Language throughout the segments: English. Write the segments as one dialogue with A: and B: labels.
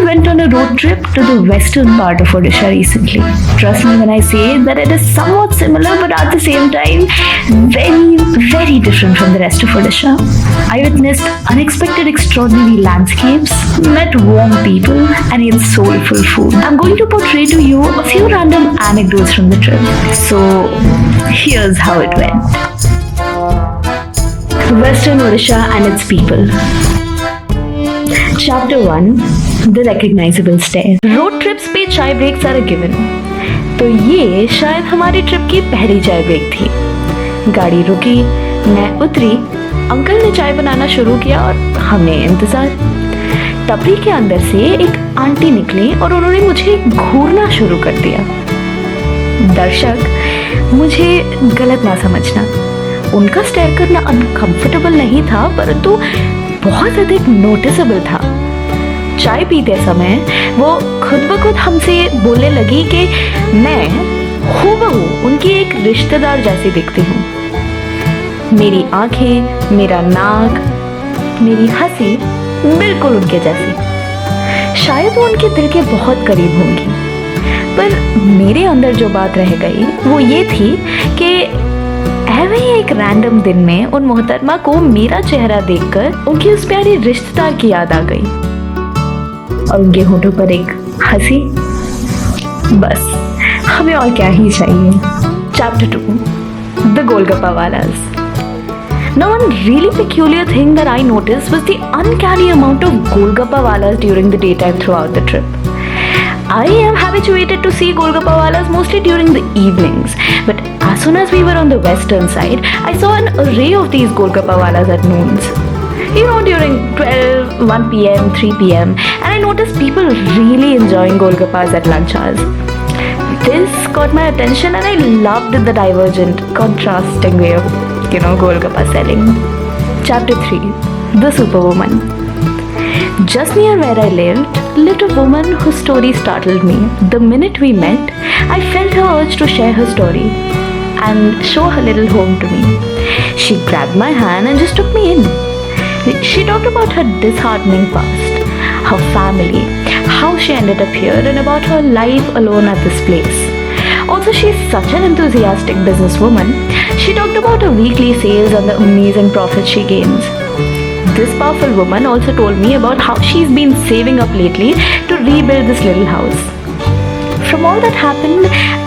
A: went on a road trip to the western part of Odisha recently. Trust me when I say that it is somewhat similar but at the same time very, very different from the rest of Odisha. I witnessed unexpected, extraordinary landscapes, met warm people, and ate soulful food. I'm going to portray to you a few random anecdotes from the trip. So, here's how it went. Western Odisha and its people. Chapter 1. The Recognizable Stare. Road trips पे चाय breaks are a given. तो ये शायद हमारी trip की पहली चाय break थी। गाड़ी रुकी, मैं उतरी, अंकल ने चाय बनाना शुरू किया और हमने इंतजार। टपरी के अंदर से एक आंटी निकली और उन्होंने मुझे घूरना शुरू कर दिया। दर्शक, मुझे गलत ना समझना, उनका स्टेयर करना अनकंफर्टेबल नहीं था परंतु बहुत अधिक नोटिसेबल था। चाय पीते समय वो खुद ब खुद हमसे बोलने लगी कि मैं हूबहू उनकी एक रिश्तेदार जैसी दिखती हूँ। मेरी आंखें, मेरा नाक, मेरी हंसी बिल्कुल उनके जैसी। शायद वो उनके दिल के बहुत करीब होंगी, पर मेरे अंदर जो बात रह गई वो ये थी कि ऐवे ही एक रैंडम दिन में उन मोहतरमा को मेरा चेहरा देखकर उनकी उस प्यारी रिश्तेदार की याद आ गई और उनके होठों पर एक हंसी। बस हमें और क्या ही चाहिए। Chapter 2. The Golgappa Wallas. Now, one really peculiar thing that I noticed was the uncanny amount of Golgappa Wallas during the daytime throughout the trip. I am habituated to see Golgappa Wallas mostly during the evenings, but as soon as we were on the western side, I saw an array of these Golgappa Wallas at noons. You know, during 12, 1 p.m., 3 p.m. and I noticed people really enjoying Golgappas at lunch hours. This caught my attention and I loved the divergent, contrasting way of, Golgappa selling. Chapter 3. The Superwoman. Just near where I lived a woman whose story startled me. The minute we met, I felt her urge to share her story and show her little home to me. She grabbed my hand and just took me in. She talked about her disheartening past, her family, how she ended up here, and about her life alone at this place. Also, she is such an enthusiastic businesswoman. She talked about her weekly sales and the amazing profits she gains. This powerful woman also told me about how she's been saving up lately to rebuild this little house. From all that happened,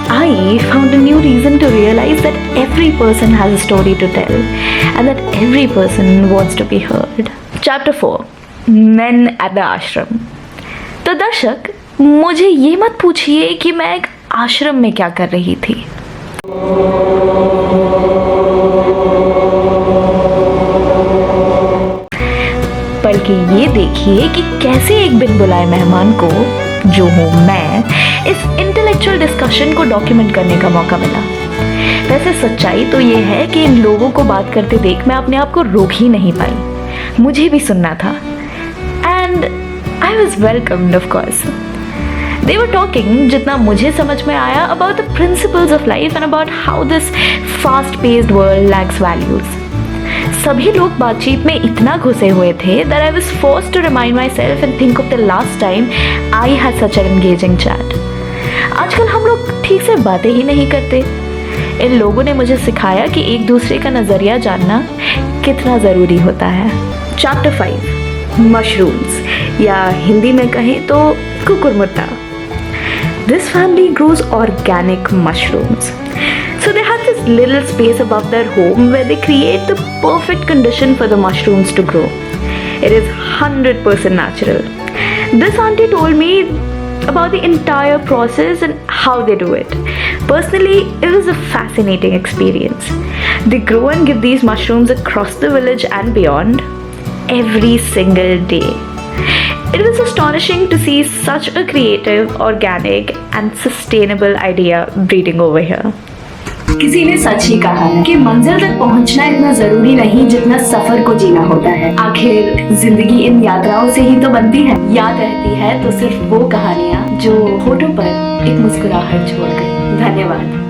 A: I found a new reason to realize that every person has a story to tell and that every person wants to be heard. Chapter 4. Men at the Ashram. तो दर्शक, मुझे ये मत पूछिए कि मैं एक आश्रम में क्या कर रही थी। बल्कि ये देखिए कि कैसे एक बिन बुलाए मेहमान को, जो हूँ मैं, इस इंटेलेक्चुअल डिस्कशन को डॉक्यूमेंट करने का मौका मिला। वैसे सच्चाई तो ये है कि इन लोगों को बात करते देख मैं अपने आप को रोक ही नहीं पाई। मुझे भी सुनना था and I was welcomed of course. They were talking, जितना मुझे समझ में आया, about the principles of life and about how this fast-paced world lacks values. सभी लोग बातचीत में इतना घुसे हुए थे that I was forced to remind myself and think of the last time I had such an engaging chat. आजकल हम लोग ठीक से बातें ही नहीं करते। इन लोगों ने मुझे सिखाया कि एक दूसरे का नज़रिया जानना कितना ज़रूरी होता है। Chapter 5. Mushrooms, या हिंदी में कहें तो कुकुरमुट्टा. This family grows organic mushrooms. So they have this little space above their home where they create the perfect condition for the mushrooms to grow. It is 100% natural. This auntie told me about the entire process and how they do it. Personally, it was a fascinating experience. They grow and give these mushrooms across the village and beyond every single day. It was astonishing to see such a creative, organic and sustainable idea breeding over here. किसी ने सच ही कहा है कि मंजिल तक पहुंचना इतना जरूरी नहीं जितना सफर को जीना होता है। आखिर जिंदगी इन यात्राओं से ही तो बनती है। याद रहती है तो सिर्फ वो कहानियाँ जो होठों पर एक मुस्कुराहट छोड़ गई। धन्यवाद।